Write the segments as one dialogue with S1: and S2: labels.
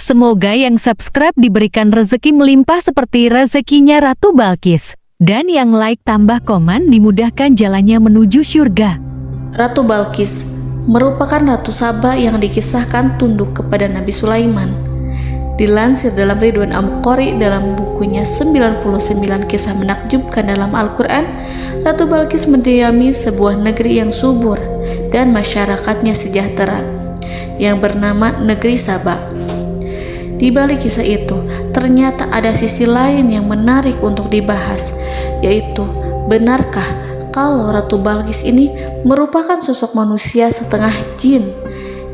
S1: Semoga yang subscribe diberikan rezeki melimpah seperti rezekinya Ratu Balqis. Dan yang like tambah komen dimudahkan jalannya menuju surga.
S2: Ratu Balqis merupakan Ratu Saba yang dikisahkan tunduk kepada Nabi Sulaiman. Dilansir dalam Ridwan Al-Qori dalam bukunya 99 kisah menakjubkan dalam Al-Quran, Ratu Balqis mendiami sebuah negeri yang subur dan masyarakatnya sejahtera, yang bernama Negeri Saba. Di balik kisah itu, ternyata ada sisi lain yang menarik untuk dibahas, yaitu benarkah kalau Ratu Balqis ini merupakan sosok manusia setengah jin,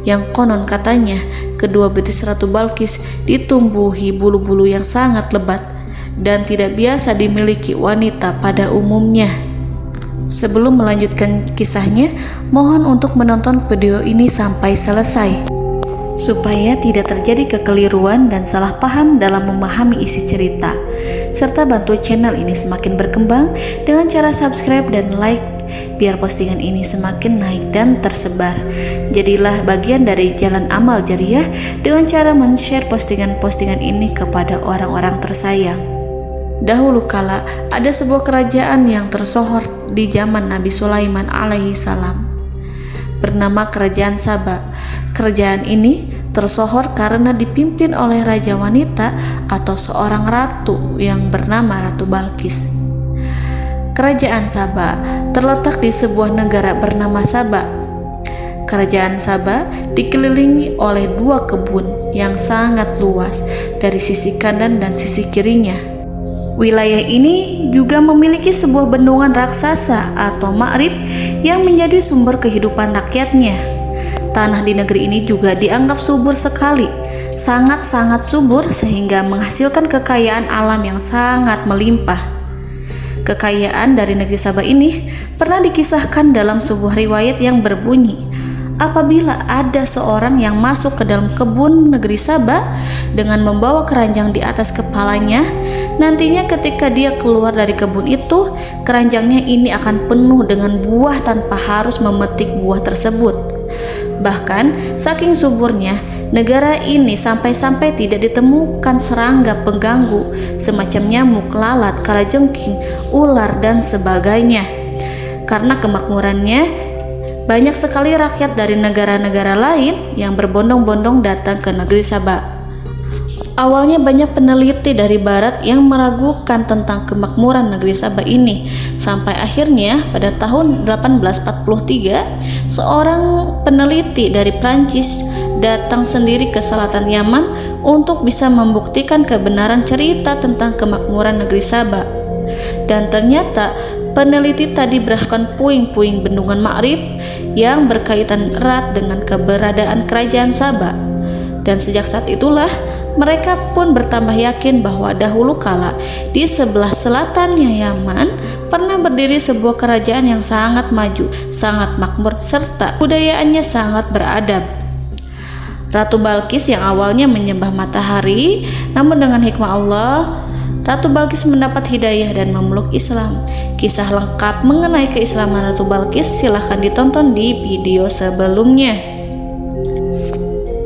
S2: yang konon katanya kedua betis Ratu Balqis ditumbuhi bulu-bulu yang sangat lebat dan tidak biasa dimiliki wanita pada umumnya. Sebelum melanjutkan kisahnya, mohon untuk menonton video ini sampai selesai supaya tidak terjadi kekeliruan dan salah paham dalam memahami isi cerita, serta bantu channel ini semakin berkembang dengan cara subscribe dan like biar postingan ini semakin naik dan tersebar. Jadilah bagian dari jalan amal jariah dengan cara men-share postingan-postingan ini kepada orang-orang tersayang. Dahulu kala ada sebuah kerajaan yang tersohor di zaman Nabi Sulaiman alaihi salam, bernama Kerajaan Saba. Kerajaan ini tersohor karena dipimpin oleh raja wanita atau seorang ratu yang bernama Ratu Balqis. Kerajaan Saba terletak di sebuah negara bernama Saba. Kerajaan Saba dikelilingi oleh dua kebun yang sangat luas dari sisi kanan dan sisi kirinya. Wilayah ini juga memiliki sebuah bendungan raksasa atau Ma'rib yang menjadi sumber kehidupan rakyatnya. Tanah di negeri ini juga dianggap subur sekali, sangat-sangat subur sehingga menghasilkan kekayaan alam yang sangat melimpah. Kekayaan dari negeri Saba ini pernah dikisahkan dalam sebuah riwayat yang berbunyi, apabila ada seorang yang masuk ke dalam kebun negeri Saba dengan membawa keranjang di atas kepalanya, nantinya ketika dia keluar dari kebun itu, keranjangnya ini akan penuh dengan buah tanpa harus memetik buah tersebut. Bahkan saking suburnya negara ini sampai-sampai tidak ditemukan serangga pengganggu semacam nyamuk, lalat, kalajengking, ular dan sebagainya. Karena kemakmurannya, banyak sekali rakyat dari negara-negara lain yang berbondong-bondong datang ke negeri Saba. Awalnya banyak peneliti dari barat yang meragukan tentang kemakmuran negeri Saba ini, sampai akhirnya pada tahun 1843 seorang peneliti dari Prancis datang sendiri ke selatan Yaman untuk bisa membuktikan kebenaran cerita tentang kemakmuran negeri Saba. Dan ternyata peneliti tadi berahkan puing-puing bendungan Ma'rib yang berkaitan erat dengan keberadaan kerajaan Saba. Dan sejak saat itulah mereka pun bertambah yakin bahwa dahulu kala di sebelah selatannya Yaman pernah berdiri sebuah kerajaan yang sangat maju, sangat makmur, serta budayaannya sangat beradab. Ratu Balqis yang awalnya menyembah matahari, namun dengan hikmah Allah, Ratu Balqis mendapat hidayah dan memeluk Islam. Kisah lengkap mengenai keislaman Ratu Balqis silahkan ditonton di video sebelumnya.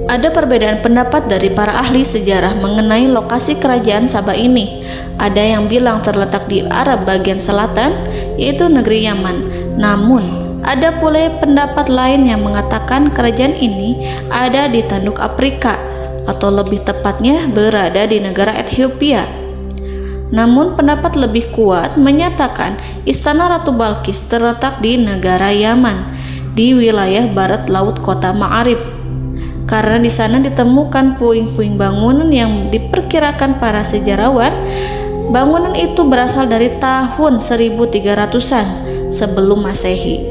S2: Ada perbedaan pendapat dari para ahli sejarah mengenai lokasi kerajaan Saba ini. Ada yang bilang terletak di Arab bagian selatan, yaitu negeri Yaman. Namun, ada pula pendapat lain yang mengatakan kerajaan ini ada di tanduk Afrika, atau lebih tepatnya berada di negara Ethiopia. Namun, pendapat lebih kuat menyatakan istana Ratu Balqis terletak di negara Yaman, di wilayah barat laut kota Ma'arif. Karena di sana ditemukan puing-puing bangunan yang diperkirakan para sejarawan, bangunan itu berasal dari tahun 1300-an sebelum Masehi.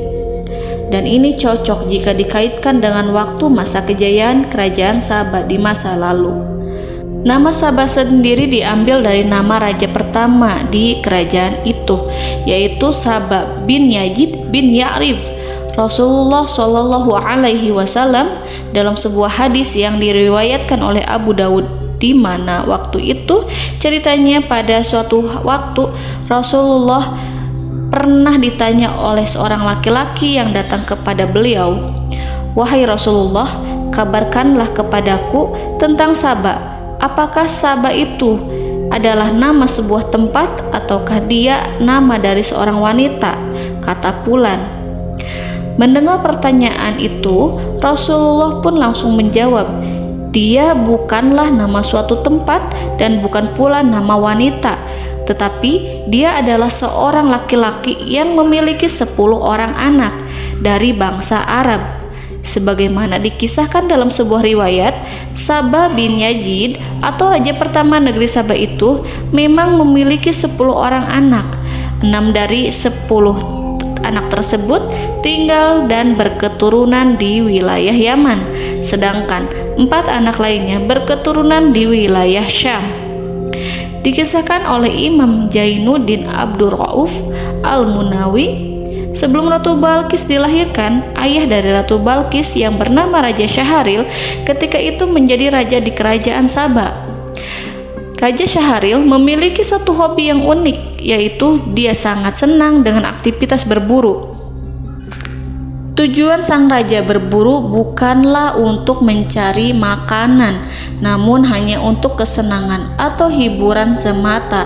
S2: Dan ini cocok jika dikaitkan dengan waktu masa kejayaan kerajaan Saba di masa lalu. Nama Saba sendiri diambil dari nama raja pertama di kerajaan itu, yaitu Saba bin Yazid bin Ya'rib. Rasulullah Shallallahu Alaihi Wasallam dalam sebuah hadis yang diriwayatkan oleh Abu Dawud, di mana waktu itu ceritanya pada suatu waktu Rasulullah pernah ditanya oleh seorang laki-laki yang datang kepada beliau, "Wahai Rasulullah, kabarkanlah kepadaku tentang Saba. Apakah Saba itu adalah nama sebuah tempat ataukah dia nama dari seorang wanita?" kata Fulan. Mendengar pertanyaan itu, Rasulullah pun langsung menjawab, "Dia bukanlah nama suatu tempat dan bukan pula nama wanita, tetapi dia adalah seorang laki-laki yang memiliki 10 orang anak dari bangsa Arab." Sebagaimana dikisahkan dalam sebuah riwayat, Saba bin Yazid atau raja pertama negeri Saba itu memang memiliki 10 orang anak. 6 dari 10 anak tersebut tinggal dan berketurunan di wilayah Yaman, sedangkan 4 anak lainnya berketurunan di wilayah Syam. Dikisahkan oleh Imam Jainuddin Abdur Rauf Al-Munawi, sebelum Ratu Balqis dilahirkan, ayah dari Ratu Balqis yang bernama Raja Syahril ketika itu menjadi raja di kerajaan Saba. Raja Syahril memiliki satu hobi yang unik, yaitu dia sangat senang dengan aktivitas berburu. Tujuan sang raja berburu bukanlah untuk mencari makanan, namun hanya untuk kesenangan atau hiburan semata.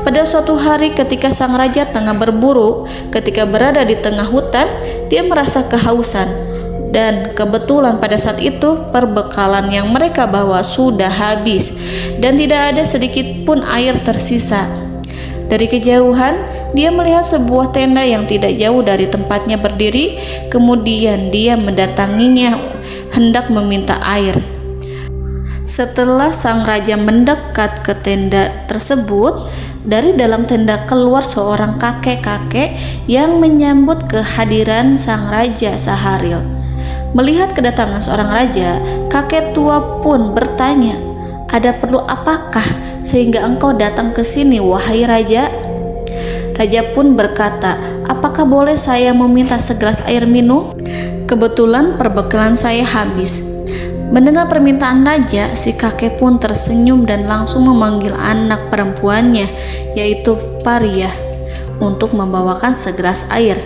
S2: Pada suatu hari ketika sang raja tengah berburu, ketika berada di tengah hutan, dia merasa kehausan. Dan kebetulan pada saat itu perbekalan yang mereka bawa sudah habis dan tidak ada sedikit pun air tersisa. Dari kejauhan, dia melihat sebuah tenda yang tidak jauh dari tempatnya berdiri. Kemudian dia mendatanginya hendak meminta air. Setelah sang raja mendekat ke tenda tersebut, dari dalam tenda keluar seorang kakek-kakek yang menyambut kehadiran sang raja Syahril. Melihat kedatangan seorang raja, kakek tua pun bertanya, "Ada perlu apakah sehingga engkau datang ke sini, wahai raja?" Raja pun berkata, "Apakah boleh saya meminta segelas air minum? Kebetulan perbekalan saya habis." Mendengar permintaan raja, si kakek pun tersenyum dan langsung memanggil anak perempuannya, yaitu Fariyah, untuk membawakan segelas air.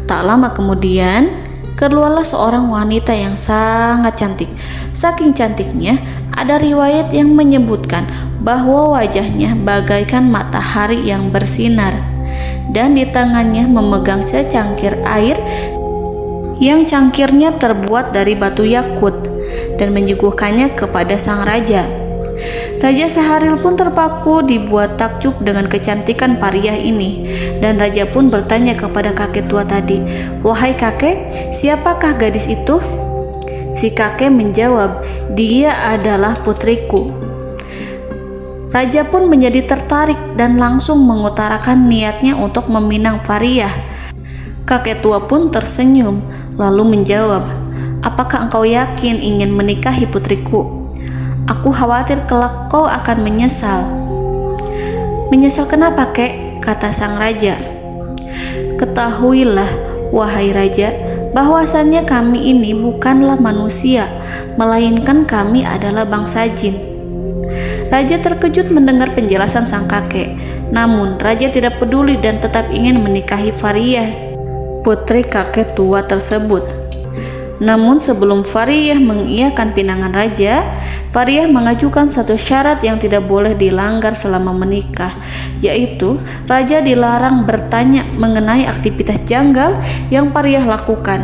S2: Tak lama kemudian, keluarlah seorang wanita yang sangat cantik. Saking cantiknya, ada riwayat yang menyebutkan bahwa wajahnya bagaikan matahari yang bersinar, dan di tangannya memegang secangkir air yang cangkirnya terbuat dari batu yakut, dan menyuguhkannya kepada sang raja. Raja Syahril pun terpaku dibuat takjub dengan kecantikan Fariyah ini, dan raja pun bertanya kepada kakek tua tadi, "Wahai kakek, siapakah gadis itu?" Si kakek menjawab, "Dia adalah putriku." Raja pun menjadi tertarik dan langsung mengutarakan niatnya untuk meminang Fariyah. Kakek tua pun tersenyum lalu menjawab, "Apakah engkau yakin ingin menikahi putriku? Aku khawatir kelak kau akan menyesal." "Menyesal kenapa, kek?" kata sang raja. "Ketahuilah, wahai raja, bahwasannya kami ini bukanlah manusia, melainkan kami adalah bangsa jin." Raja terkejut mendengar penjelasan sang kakek. Namun raja tidak peduli dan tetap ingin menikahi Fariyah, putri kakek tua tersebut. Namun sebelum Fariyah mengiyakan pinangan raja, Fariyah mengajukan satu syarat yang tidak boleh dilanggar selama menikah, yaitu raja dilarang bertanya mengenai aktivitas janggal yang Fariyah lakukan.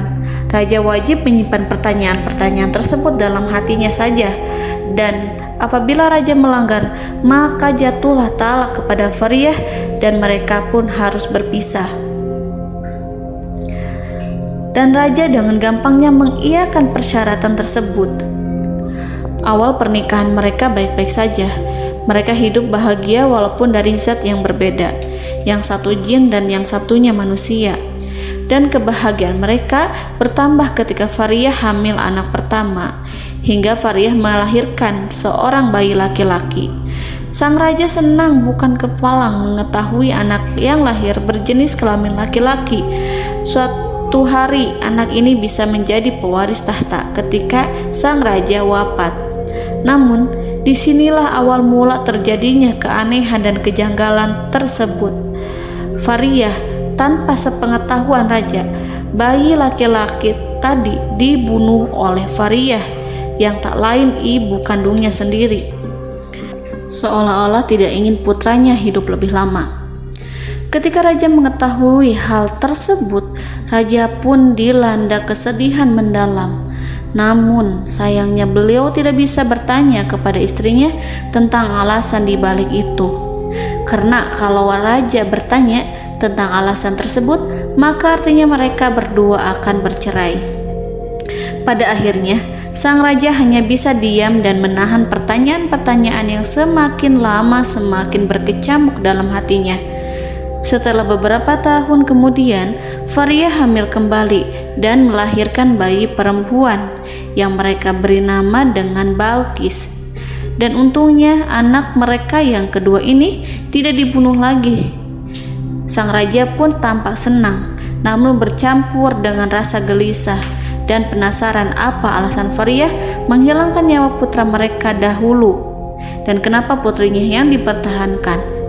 S2: Raja wajib menyimpan pertanyaan-pertanyaan tersebut dalam hatinya saja, dan apabila raja melanggar, maka jatuhlah talak kepada Fariyah dan mereka pun harus berpisah. Dan raja dengan gampangnya mengiyakan persyaratan tersebut. Awal pernikahan mereka baik-baik saja. Mereka hidup bahagia walaupun dari zat yang berbeda, yang satu jin dan yang satunya manusia. Dan kebahagiaan mereka bertambah ketika Fariyah hamil anak pertama, hingga Fariyah melahirkan seorang bayi laki-laki. Sang raja senang bukan kepalang mengetahui anak yang lahir berjenis kelamin laki-laki. Suatu hari anak ini bisa menjadi pewaris tahta ketika sang raja wafat. Namun disinilah awal mula terjadinya keanehan dan kejanggalan tersebut. Fariyah, tanpa sepengetahuan raja, bayi laki-laki tadi dibunuh oleh Fariyah yang tak lain ibu kandungnya sendiri, seolah-olah tidak ingin putranya hidup lebih lama. Ketika raja mengetahui hal tersebut, raja pun dilanda kesedihan mendalam. Namun sayangnya beliau tidak bisa bertanya kepada istrinya tentang alasan di balik itu. Karena kalau raja bertanya tentang alasan tersebut, maka artinya mereka berdua akan bercerai. Pada akhirnya, sang raja hanya bisa diam dan menahan pertanyaan-pertanyaan yang semakin lama semakin berkecamuk dalam hatinya. Setelah beberapa tahun kemudian, Fariyah hamil kembali dan melahirkan bayi perempuan yang mereka beri nama dengan Balqis. Dan untungnya anak mereka yang kedua ini tidak dibunuh lagi. Sang raja pun tampak senang, namun bercampur dengan rasa gelisah dan penasaran apa alasan Fariyah menghilangkan nyawa putra mereka dahulu dan kenapa putrinya yang dipertahankan.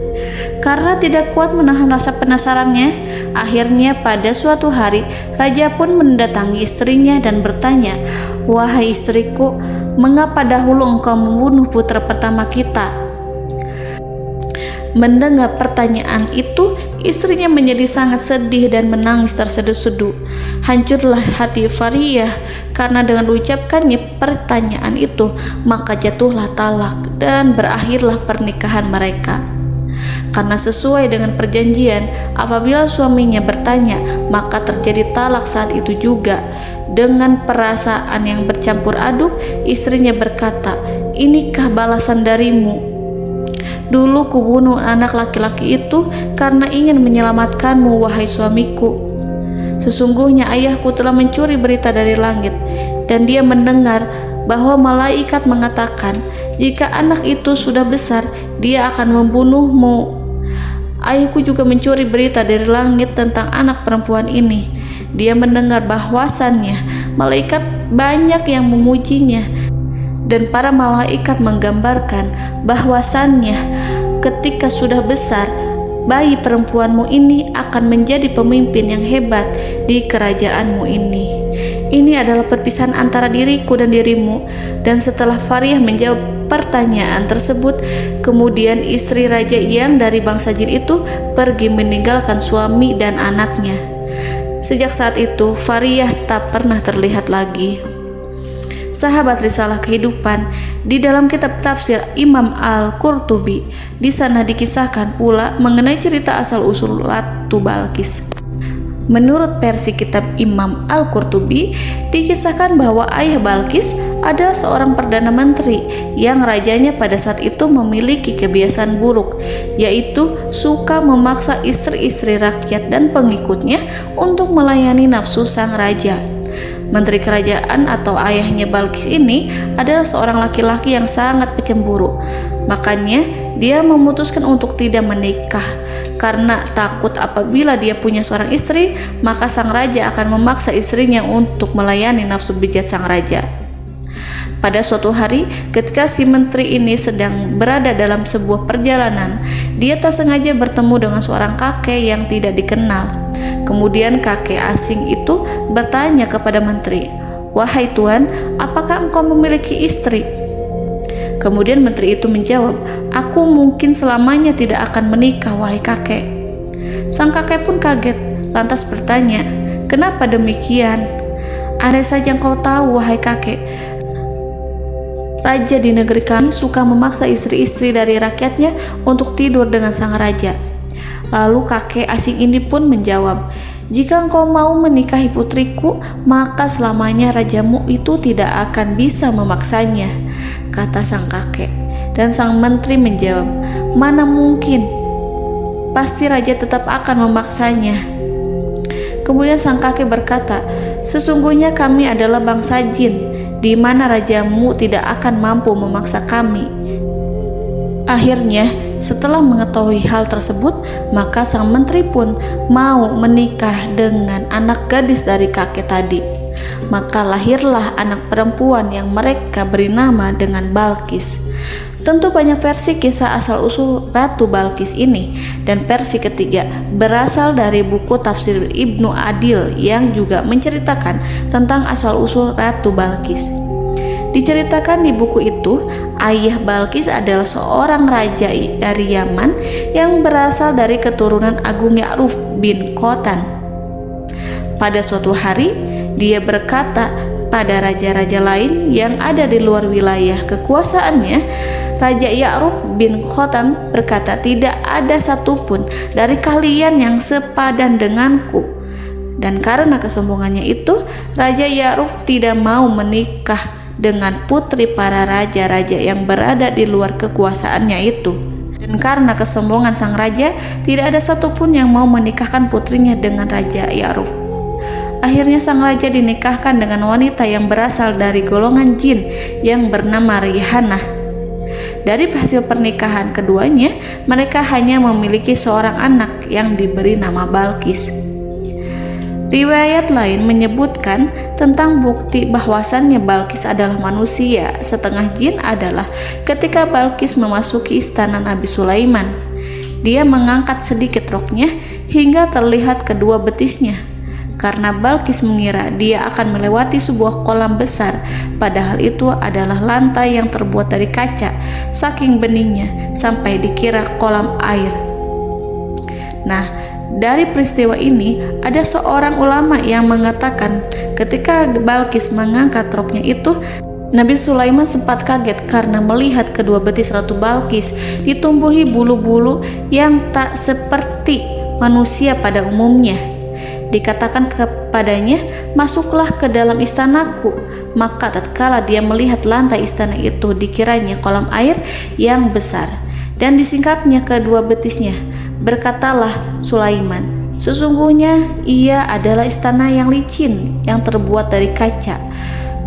S2: Karena tidak kuat menahan rasa penasarannya, akhirnya pada suatu hari raja pun mendatangi istrinya dan bertanya, "Wahai istriku, mengapa dahulu engkau membunuh putra pertama kita?" Mendengar pertanyaan itu, istrinya menjadi sangat sedih dan menangis terseduh-seduh. Hancurlah hati Fariyah karena dengan ucapkannya pertanyaan itu, maka jatuhlah talak dan berakhirlah pernikahan mereka. Karena sesuai dengan perjanjian, apabila suaminya bertanya, maka terjadi talak saat itu juga. Dengan perasaan yang bercampur aduk, istrinya berkata, "Inikah balasan darimu? Dulu kubunuh anak laki-laki itu karena ingin menyelamatkanmu, wahai suamiku. Sesungguhnya ayahku telah mencuri berita dari langit, dan dia mendengar bahwa malaikat mengatakan, jika anak itu sudah besar, dia akan membunuhmu. Ayahku juga mencuri berita dari langit tentang anak perempuan ini. Dia mendengar bahwasannya malaikat banyak yang memujinya, dan para malaikat menggambarkan bahwasannya ketika sudah besar, bayi perempuanmu ini akan menjadi pemimpin yang hebat di kerajaanmu ini. Ini adalah perpisahan antara diriku dan dirimu." Dan setelah Fariyah menjawab pertanyaan tersebut, kemudian istri raja yang dari bangsa jin itu pergi meninggalkan suami dan anaknya. Sejak saat itu, Fariyah tak pernah terlihat lagi. Sahabat Risalah Kehidupan, di dalam kitab tafsir Imam Al-Qurtubi, di sana dikisahkan pula mengenai cerita asal-usul Ratu Balqis. Menurut versi kitab Imam Al-Qurtubi, dikisahkan bahwa ayah Balqis adalah seorang perdana menteri yang rajanya pada saat itu memiliki kebiasaan buruk, yaitu suka memaksa istri-istri rakyat dan pengikutnya untuk melayani nafsu sang raja. Menteri kerajaan atau ayahnya Balqis ini adalah seorang laki-laki yang sangat pecemburu. Makanya dia memutuskan untuk tidak menikah karena takut apabila dia punya seorang istri, maka sang raja akan memaksa istrinya untuk melayani nafsu bejat sang raja. Pada suatu hari, ketika si menteri ini sedang berada dalam sebuah perjalanan, dia tak sengaja bertemu dengan seorang kakek yang tidak dikenal. Kemudian kakek asing itu bertanya kepada menteri, "Wahai tuan, apakah engkau memiliki istri?" Kemudian menteri itu menjawab, "Aku mungkin selamanya tidak akan menikah, wahai kakek." Sang kakek pun kaget, lantas bertanya, "Kenapa demikian?" "Andai saja engkau tahu, wahai kakek, raja di negeri kami suka memaksa istri-istri dari rakyatnya untuk tidur dengan sang raja." Lalu kakek asing ini pun menjawab, "Jika engkau mau menikahi putriku, maka selamanya rajamu itu tidak akan bisa memaksanya," kata sang kakek. Dan sang menteri menjawab, "Mana mungkin, pasti raja tetap akan memaksanya." Kemudian sang kakek berkata, "Sesungguhnya kami adalah bangsa jin, di mana rajamu tidak akan mampu memaksa kami." Akhirnya, setelah mengetahui hal tersebut, maka sang menteri pun mau menikah dengan anak gadis dari kakek tadi. Maka lahirlah anak perempuan yang mereka beri nama dengan Balkis. Tentu banyak versi kisah asal-usul Ratu Balkis ini, dan versi ketiga berasal dari buku tafsir Ibnu Adil yang juga menceritakan tentang asal-usul Ratu Balkis. Diceritakan di buku itu, ayah Balkis adalah seorang raja dari Yaman yang berasal dari keturunan Agung Ya'ruf bin Khotan. Pada suatu hari, dia berkata pada raja-raja lain yang ada di luar wilayah kekuasaannya. Raja Ya'ruf bin Khotan berkata, "Tidak ada satupun dari kalian yang sepadan denganku." Dan karena kesombongannya itu, Raja Ya'ruf tidak mau menikah dengan putri para raja-raja yang berada di luar kekuasaannya itu. Dan karena kesombongan sang raja, tidak ada satupun yang mau menikahkan putrinya dengan Raja Ya'ruf. Akhirnya sang raja dinikahkan dengan wanita yang berasal dari golongan jin yang bernama Rihanah. Dari hasil pernikahan keduanya, mereka hanya memiliki seorang anak yang diberi nama Balkis. Riwayat lain menyebutkan tentang bukti bahwasannya Balkis adalah manusia setengah jin adalah ketika Balkis memasuki istana Nabi Sulaiman. Dia mengangkat sedikit roknya hingga terlihat kedua betisnya. Karena Balkis mengira dia akan melewati sebuah kolam besar, padahal itu adalah lantai yang terbuat dari kaca, saking beningnya sampai dikira kolam air. Nah, dari peristiwa ini ada seorang ulama yang mengatakan ketika Balkis mengangkat roknya itu, Nabi Sulaiman sempat kaget karena melihat kedua betis Ratu Balkis ditumbuhi bulu-bulu yang tak seperti manusia pada umumnya. Dikatakan kepadanya, "Masuklah ke dalam istanaku." Maka tatkala dia melihat lantai istana itu, dikiranya kolam air yang besar, dan disingkapnya kedua betisnya. Berkatalah Sulaiman, "Sesungguhnya ia adalah istana yang licin yang terbuat dari kaca."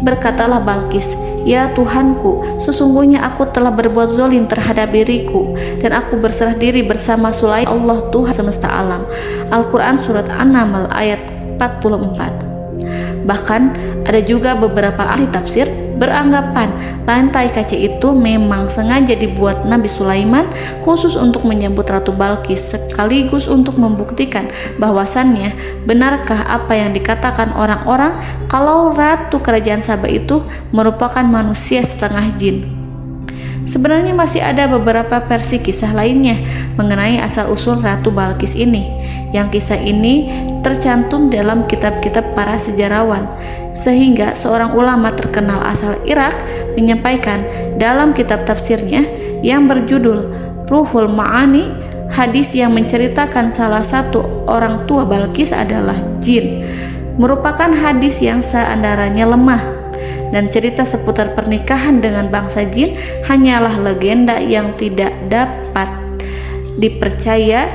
S2: Berkatalah Balkis, "Ya Tuhanku, sesungguhnya aku telah berbuat zalim terhadap diriku, dan aku berserah diri bersama Sulaiman Allah Tuhan semesta alam." Al-Quran Surat An-Naml ayat 44. Bahkan ada juga beberapa ahli tafsir beranggapan lantai kaca itu memang sengaja dibuat Nabi Sulaiman khusus untuk menyambut Ratu Balkis, sekaligus untuk membuktikan bahwasannya benarkah apa yang dikatakan orang-orang kalau Ratu Kerajaan Saba itu merupakan manusia setengah jin. Sebenarnya masih ada beberapa versi kisah lainnya mengenai asal-usul Ratu Balkis ini, yang kisah ini tercantum dalam kitab-kitab para sejarawan, sehingga seorang ulama terkenal asal Irak menyampaikan dalam kitab tafsirnya yang berjudul Ruhul Ma'ani, hadis yang menceritakan salah satu orang tua Balkis adalah jin, merupakan hadis yang seandaranya lemah. Dan cerita seputar pernikahan dengan bangsa jin hanyalah legenda yang tidak dapat dipercaya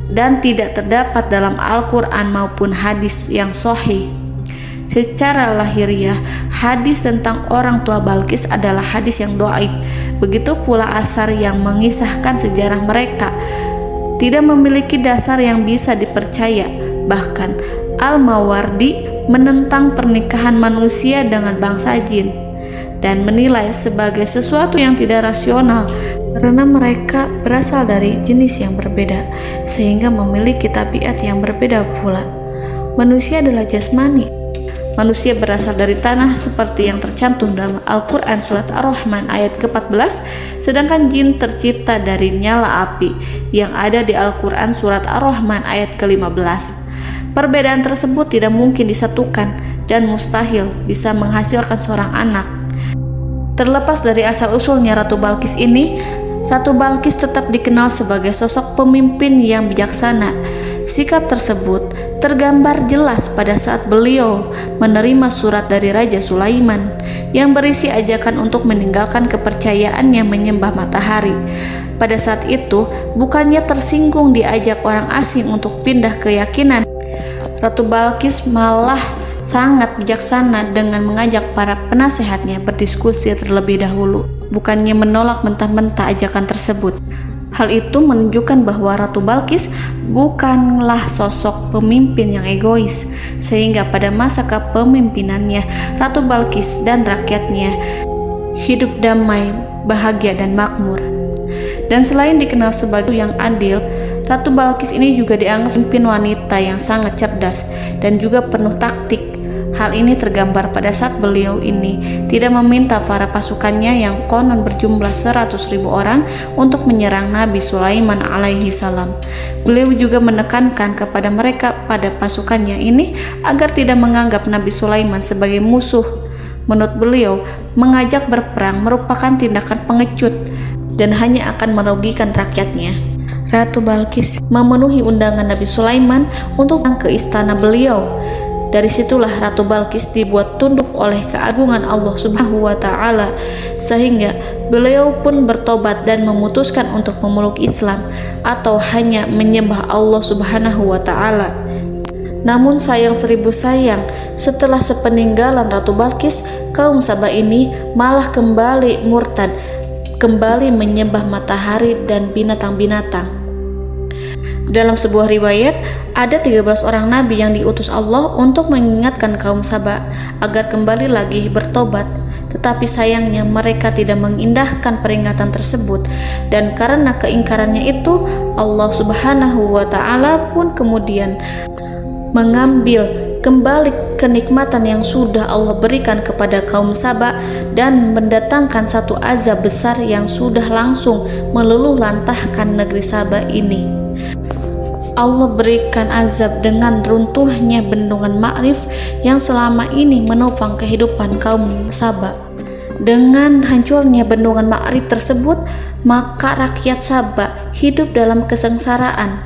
S2: dan tidak terdapat dalam Al-Quran maupun hadis yang sahih. Secara lahiriah, hadis tentang orang tua Balkis adalah hadis yang dhaif. Begitu pula asar yang mengisahkan sejarah mereka tidak memiliki dasar yang bisa dipercaya. Bahkan Al-Mawardi menentang pernikahan manusia dengan bangsa jin dan menilai sebagai sesuatu yang tidak rasional karena mereka berasal dari jenis yang berbeda sehingga memiliki tabiat yang berbeda pula. Manusia adalah jasmani. Manusia berasal dari tanah seperti yang tercantum dalam Al-Quran Surat Ar-Rahman ayat ke-14, sedangkan jin tercipta dari nyala api yang ada di Al-Quran Surat Ar-Rahman ayat ke-15. Perbedaan tersebut tidak mungkin disatukan dan mustahil bisa menghasilkan seorang anak. Terlepas dari asal-usulnya Ratu Balkis ini, Ratu Balkis tetap dikenal sebagai sosok pemimpin yang bijaksana. Sikap tersebut tergambar jelas pada saat beliau menerima surat dari Raja Sulaiman yang berisi ajakan untuk meninggalkan kepercayaannya menyembah matahari. Pada saat itu, bukannya tersinggung diajak orang asing untuk pindah keyakinan, Ratu Balkis malah sangat bijaksana dengan mengajak para penasehatnya berdiskusi terlebih dahulu, bukannya menolak mentah-mentah ajakan tersebut. Hal itu menunjukkan bahwa Ratu Balkis bukanlah sosok pemimpin yang egois, sehingga pada masa kepemimpinannya Ratu Balkis dan rakyatnya hidup damai, bahagia dan makmur. Dan selain dikenal sebagai yang adil, Ratu Balkis ini juga dianggap pemimpin wanita yang sangat cerdas dan juga penuh taktik. Hal ini tergambar pada saat beliau ini tidak meminta para pasukannya yang konon berjumlah 100.000 orang untuk menyerang Nabi Sulaiman alaihi salam. Beliau juga menekankan kepada mereka pada pasukannya ini agar tidak menganggap Nabi Sulaiman sebagai musuh. Menurut beliau, mengajak berperang merupakan tindakan pengecut dan hanya akan merugikan rakyatnya. Ratu Balkis memenuhi undangan Nabi Sulaiman untuk ke istana beliau. Dari situlah Ratu Balkis dibuat tunduk oleh keagungan Allah Subhanahu wa Ta'ala, sehingga beliau pun bertobat dan memutuskan untuk memeluk Islam atau hanya menyembah Allah Subhanahu wa Ta'ala. Namun sayang seribu sayang, setelah sepeninggalan Ratu Balkis, kaum Saba ini malah kembali murtad, kembali menyembah matahari dan binatang-binatang. Dalam sebuah riwayat, ada 13 orang nabi yang diutus Allah untuk mengingatkan kaum Saba agar kembali lagi bertobat. Tetapi sayangnya mereka tidak mengindahkan peringatan tersebut, dan karena keingkarannya itu, Allah Subhanahu wa Ta'ala pun kemudian mengambil kembali kenikmatan yang sudah Allah berikan kepada kaum Saba dan mendatangkan satu azab besar yang sudah langsung meluluh lantahkan negeri Saba ini. Allah berikan azab dengan runtuhnya bendungan Ma'rif yang selama ini menopang kehidupan kaum Saba. Dengan hancurnya bendungan Ma'rif tersebut, maka rakyat Saba hidup dalam kesengsaraan.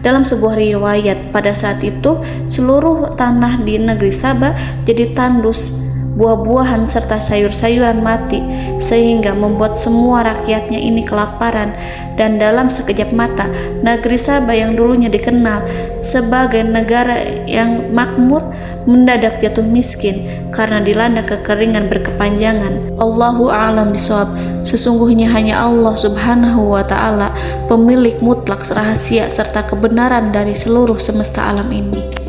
S2: Dalam sebuah riwayat, pada saat itu seluruh tanah di negeri Saba jadi tandus, buah-buahan serta sayur-sayuran mati, sehingga membuat semua rakyatnya ini kelaparan. Dan dalam sekejap mata, negeri Saba yang dulunya dikenal sebagai negara yang makmur mendadak jatuh miskin karena dilanda kekeringan berkepanjangan. Allahu a'lam bishawab. Sesungguhnya hanya Allah Subhanahu wa Ta'ala pemilik mutlak rahasia serta kebenaran dari seluruh semesta alam ini.